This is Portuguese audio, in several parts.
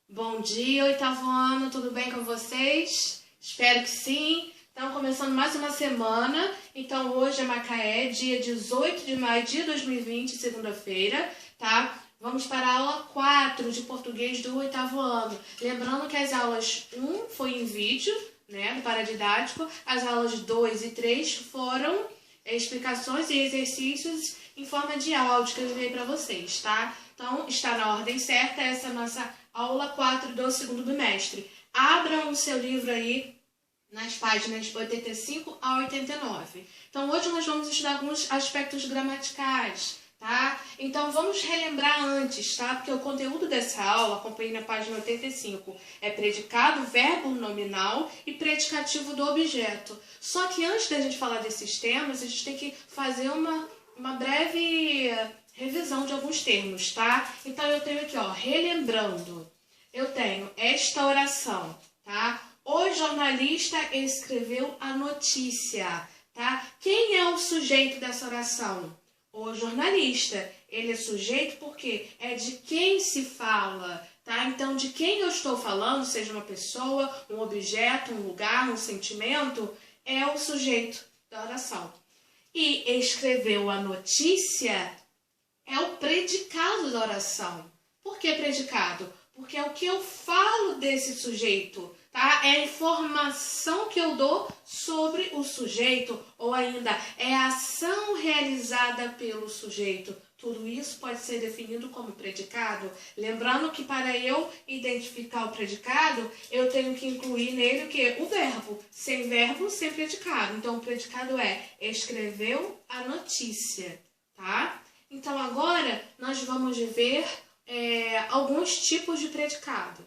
Bom dia, oitavo ano, tudo bem com vocês? Espero que sim. Então, começando mais uma semana. Então, hoje é Macaé, dia 18 de maio de 2020, segunda-feira, tá? Vamos para a aula 4 de português do oitavo ano. Lembrando que as aulas 1 foi em vídeo, né, do paradidático. As aulas 2 e 3 foram explicações e exercícios em forma de áudio que eu enviei para vocês, tá? Então, está na ordem certa, essa é a nossa aula 4 do segundo bimestre. Abram o seu livro aí nas páginas 85 a 89. Então, hoje nós vamos estudar alguns aspectos gramaticais, tá? Então, vamos relembrar antes, tá? Porque o conteúdo dessa aula, acompanhe na página 85, é predicado, verbo nominal e predicativo do objeto. Só que antes da gente falar desses temas, a gente tem que fazer uma breve revisão de alguns termos, tá? Então, eu tenho aqui, ó, relembrando. Eu tenho esta oração, tá? O jornalista escreveu a notícia, tá? Quem é o sujeito dessa oração? O jornalista. Ele é sujeito porque é de quem se fala, tá? Então, de quem eu estou falando, seja uma pessoa, um objeto, um lugar, um sentimento, é o sujeito da oração. E escreveu a notícia é o predicado da oração. Por que predicado? Porque é o que eu falo desse sujeito, tá? É a informação que eu dou sobre o sujeito, ou ainda é a ação realizada pelo sujeito. Tudo isso pode ser definido como predicado. Lembrando que para eu identificar o predicado, eu tenho que incluir nele o quê? O verbo. Sem verbo, sem predicado. Então, o predicado é escreveu a notícia, tá? Então, agora, nós vamos ver alguns tipos de predicado.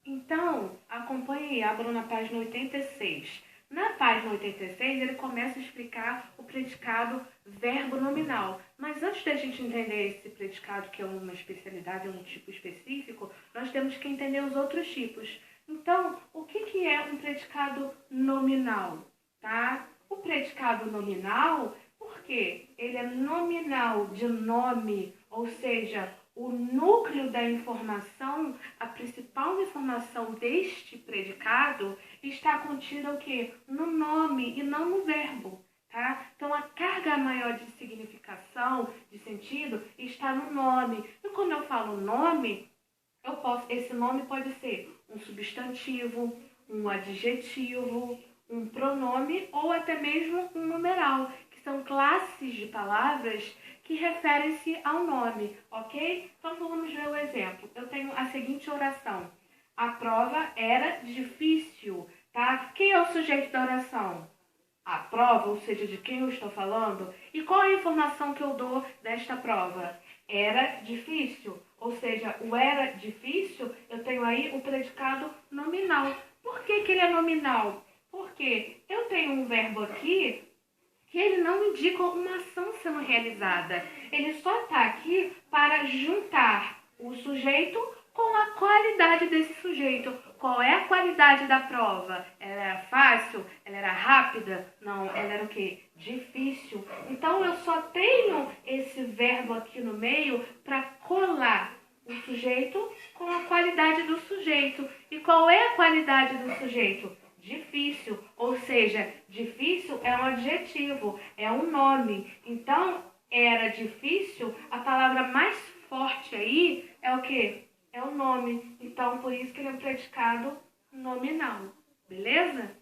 Então, acompanhe aí, abram na página 86. Na página 86, ele começa a explicar o predicado verbo nominal. Mas antes da gente entender esse predicado, que é uma especialidade, é um tipo específico, nós temos que entender os outros tipos. Então, o que é um predicado nominal? Tá? O predicado nominal, porque ele é nominal de nome, ou seja, o núcleo da informação, a principal informação deste predicado está contida o quê? No nome e não no verbo, tá? Então, a carga maior de significação, de sentido, está no nome. E quando eu falo nome, esse nome pode ser um substantivo, um adjetivo, um pronome ou até mesmo um numeral, que são classes de palavras que referem-se ao nome, ok? Então, vamos ver o exemplo. Eu tenho a seguinte oração. A prova era difícil, tá? Quem é o sujeito da oração? A prova, ou seja, de quem eu estou falando. E qual a informação que eu dou desta prova? Era difícil, ou seja, o era difícil, eu tenho aí o predicado nominal. Por que ele é nominal? Porque eu tenho um verbo aqui que ele não indica uma ação sendo realizada. Ele só está aqui para juntar o sujeito com a qualidade desse sujeito. Qual é a qualidade da prova? Ela era fácil? Ela era rápida? Não, ela era o quê? Difícil. Então, eu só tenho esse verbo aqui no meio para colar o sujeito com a qualidade do sujeito. E qual é a qualidade do sujeito? Difícil, ou seja, difícil é um adjetivo, é um nome. Então, era difícil, a palavra mais forte aí é o quê? É o nome. Então, por isso que ele é um predicado nominal. Beleza?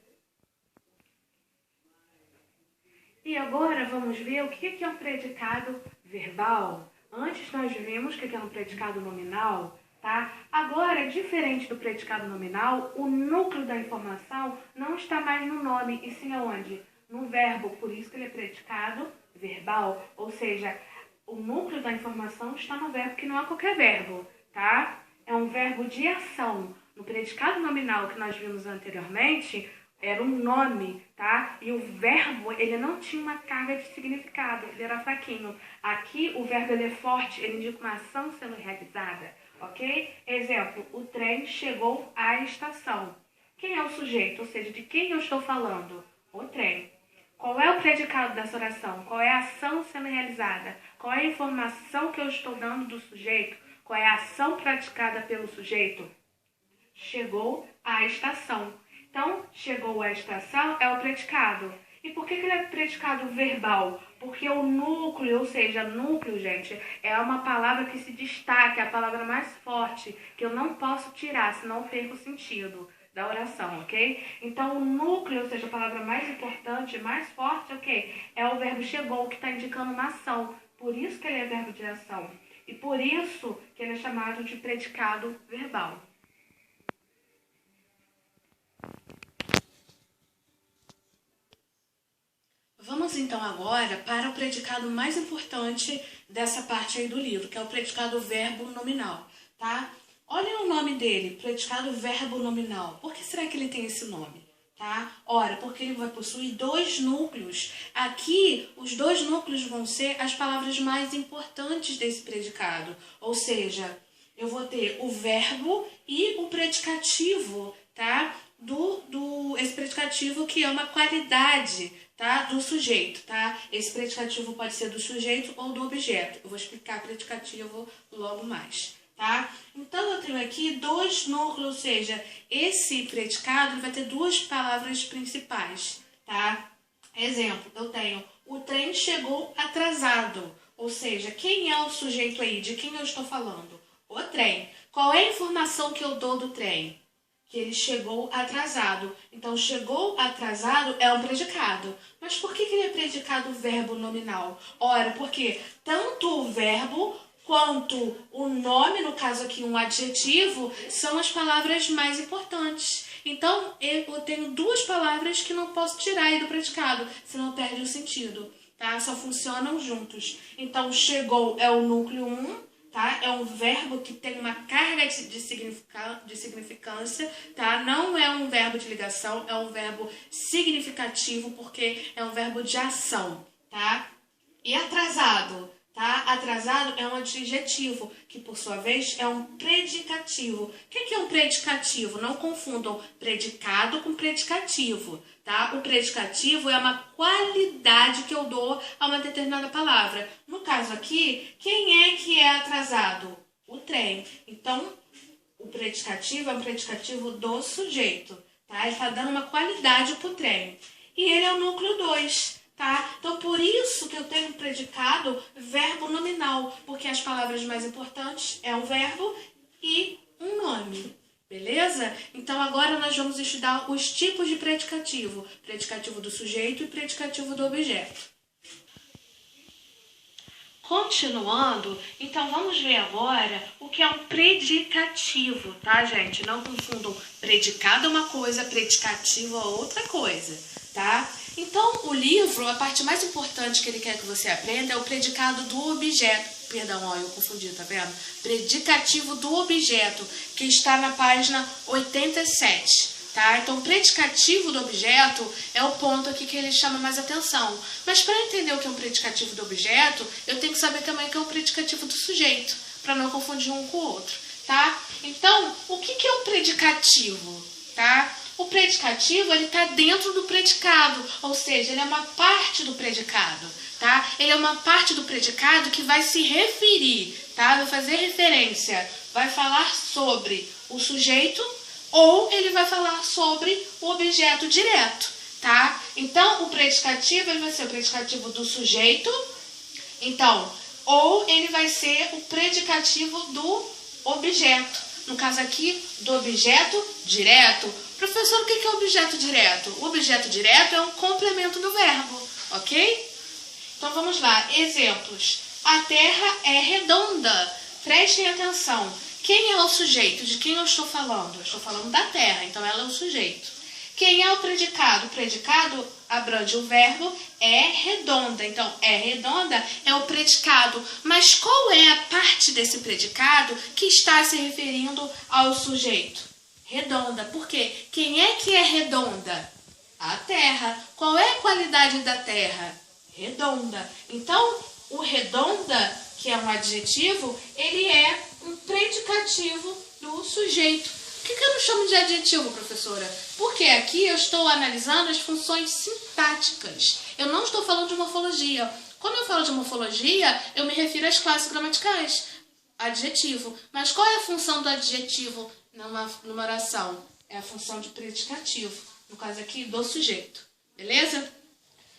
E agora vamos ver o que é um predicado verbal. Antes nós vimos o que é um predicado nominal, tá? Agora, diferente do predicado nominal, o núcleo da informação não está mais no nome, e sim aonde? No verbo, por isso que ele é predicado verbal, ou seja, o núcleo da informação está no verbo, que não é qualquer verbo, tá? É um verbo de ação. No predicado nominal que nós vimos anteriormente, era um nome, tá? E o verbo, ele não tinha uma carga de significado, ele era fraquinho. Aqui, o verbo ele é forte, ele indica uma ação sendo realizada, ok? Exemplo, o trem chegou à estação. Quem é o sujeito? Ou seja, de quem eu estou falando? O trem. Qual é o predicado dessa oração? Qual é a ação sendo realizada? Qual é a informação que eu estou dando do sujeito? Qual é a ação praticada pelo sujeito? Chegou à estação. Então, chegou à estação é o predicado. E por que ele é predicado verbal? Porque o núcleo, ou seja, núcleo, gente, é uma palavra que se destaca, é a palavra mais forte, que eu não posso tirar, senão eu perco o sentido da oração, ok? Então, o núcleo, ou seja, a palavra mais importante, mais forte, ok? É o verbo chegou, que está indicando uma ação. Por isso que ele é verbo de ação. E por isso que ele é chamado de predicado verbal. Vamos então agora para o predicado mais importante dessa parte aí do livro, que é o predicado verbo nominal, tá? Olhem o nome dele, predicado verbo nominal. Por que será que ele tem esse nome? Tá? Ora, porque ele vai possuir dois núcleos. Aqui, os dois núcleos vão ser as palavras mais importantes desse predicado. Ou seja, eu vou ter o verbo e o predicativo, tá? Esse predicativo que é uma qualidade, tá? Do sujeito, tá? Esse predicativo pode ser do sujeito ou do objeto. Eu vou explicar predicativo logo mais, tá? Então, eu tenho aqui dois núcleos, ou seja, esse predicado vai ter duas palavras principais, tá? Exemplo, eu tenho o trem chegou atrasado, ou seja, quem é o sujeito aí? De quem eu estou falando? O trem. Qual é a informação que eu dou do trem? Que ele chegou atrasado. Então, chegou atrasado é um predicado. Mas por que ele é predicado verbo nominal? Ora, porque tanto o verbo quanto o nome, no caso aqui um adjetivo, são as palavras mais importantes. Então, eu tenho duas palavras que não posso tirar aí do predicado, senão perde o sentido, tá? Só funcionam juntos. Então, chegou é o núcleo 1, tá? É um verbo que tem uma carga de significância, tá? Não é um verbo de ligação, é um verbo significativo, porque é um verbo de ação, tá? E atrasado, tá? Atrasado é um adjetivo, que por sua vez é um predicativo. O que é um predicativo? Não confundam predicado com predicativo, tá? O predicativo é uma qualidade que eu dou a uma determinada palavra. No caso aqui, quem é que é atrasado? O trem. Então, o predicativo é um predicativo do sujeito, tá? Ele está dando uma qualidade para o trem. E ele é o núcleo 2. Tá? Então, por isso que eu tenho um predicado verbo nominal, porque as palavras mais importantes é um verbo e um nome, beleza? Então, agora nós vamos estudar os tipos de predicativo. Predicativo do sujeito e predicativo do objeto. Continuando, então vamos ver agora o que é um predicativo, tá, gente? Não confundam predicado é uma coisa, predicativo é outra coisa, tá? Então, o livro, a parte mais importante que ele quer que você aprenda é o predicado do objeto. Perdão, ó, eu confundi, tá vendo? Predicativo do objeto, que está na página 87, tá? Então, o predicativo do objeto é o ponto aqui que ele chama mais atenção. Mas, para entender o que é um predicativo do objeto, eu tenho que saber também o que é um predicativo do sujeito, para não confundir um com o outro, tá? Então, o que é um predicativo, tá? O predicativo, ele está dentro do predicado, ou seja, ele é uma parte do predicado, tá? Ele é uma parte do predicado que vai se referir, tá? Vai fazer referência, vai falar sobre o sujeito ou ele vai falar sobre o objeto direto, tá? Então, o predicativo, ele vai ser o predicativo do sujeito, então, ou ele vai ser o predicativo do objeto. No caso aqui, do objeto direto. Professor, o que é objeto direto? O objeto direto é um complemento do verbo, ok? Então, vamos lá. Exemplos. A Terra é redonda. Prestem atenção. Quem é o sujeito? De quem eu estou falando? Eu estou falando da Terra, então ela é o sujeito. Quem é o predicado? O predicado abrange o verbo é redonda. Então, é redonda é o predicado. Mas qual é a parte desse predicado que está se referindo ao sujeito? Redonda. Por quê? Quem é que é redonda? A Terra. Qual é a qualidade da Terra? Redonda. Então, o redonda, que é um adjetivo, ele é um predicativo do sujeito. Por que eu não chamo de adjetivo, professora? Porque aqui eu estou analisando as funções sintáticas. Eu não estou falando de morfologia. Quando eu falo de morfologia, eu me refiro às classes gramaticais. adjetivo. Mas qual é a função do adjetivo numa oração? É a função de predicativo, no caso aqui do sujeito, beleza?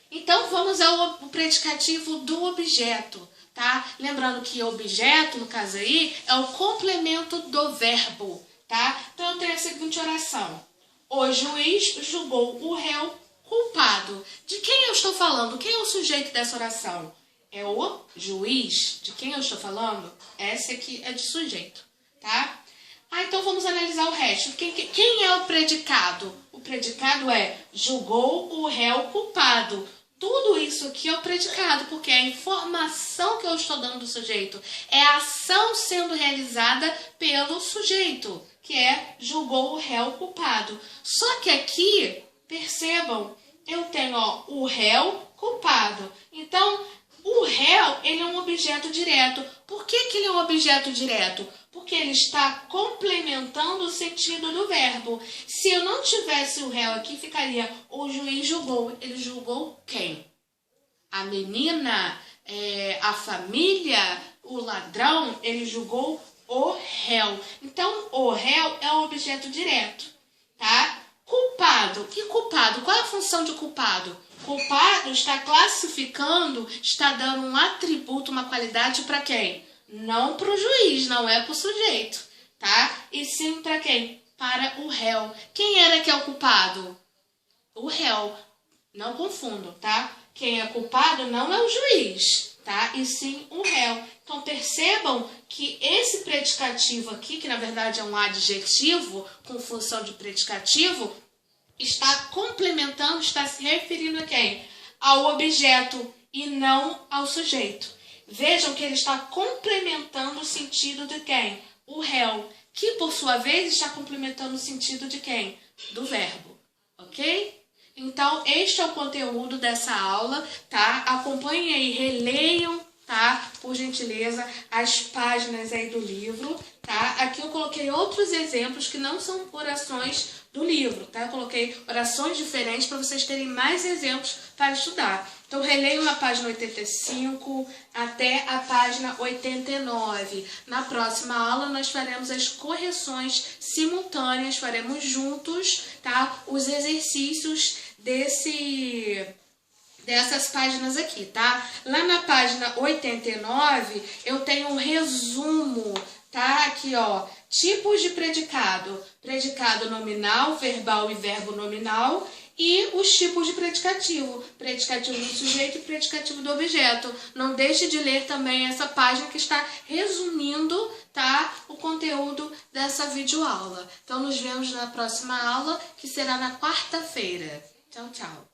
Então vamos ao predicativo do objeto, tá? Lembrando que objeto, no caso aí, é o complemento do verbo, tá? Então eu tenho a seguinte oração: o juiz julgou o réu culpado. De quem eu estou falando? Quem é o sujeito dessa oração? É o juiz. De quem eu estou falando? Essa aqui é de sujeito, tá? Então vamos analisar o resto. Quem é o predicado? O predicado é julgou o réu culpado. Tudo isso aqui é o predicado, porque é a informação que eu estou dando do sujeito. É a ação sendo realizada pelo sujeito, que é julgou o réu culpado. Só que aqui, percebam, eu tenho o réu culpado. Então, o réu, ele é um objeto direto. Por que ele é um objeto direto? Porque ele está complementando o sentido do verbo. Se eu não tivesse o réu aqui, ficaria o juiz julgou. Ele julgou quem? A menina, a família, o ladrão, ele julgou o réu. Então, o réu é um objeto direto, tá? Culpado. Que culpado? Qual é a função de culpado? Culpado está classificando, está dando um atributo, uma qualidade para quem? Não para o juiz, não é para o sujeito, tá? E sim para quem? Para o réu. Quem era que é o culpado? O réu. Não confundam, tá? Quem é culpado não é o juiz, tá? E sim o réu. Então percebam que esse predicativo aqui, que na verdade é um adjetivo com função de predicativo, está complementando, está se referindo a quem? Ao objeto e não ao sujeito. Vejam que ele está complementando o sentido de quem? O réu, que por sua vez está complementando o sentido de quem? Do verbo, ok? Então, este é o conteúdo dessa aula, tá? Acompanhem aí, releiam, tá? Por gentileza, as páginas aí do livro, tá? Aqui eu coloquei outros exemplos que não são orações do livro, tá? Eu coloquei orações diferentes para vocês terem mais exemplos para estudar. Então, releiam a página 85 até a página 89. Na próxima aula, nós faremos as correções simultâneas, faremos juntos, tá? Os exercícios dessas páginas aqui, tá? Lá na página 89, eu tenho um resumo, tá? Aqui, ó, tipos de predicado. Predicado nominal, verbal e verbo nominal. E os tipos de predicativo. Predicativo do sujeito e predicativo do objeto. Não deixe de ler também essa página que está resumindo, tá, o conteúdo dessa videoaula. Então, nos vemos na próxima aula, que será na quarta-feira. Tchau, tchau.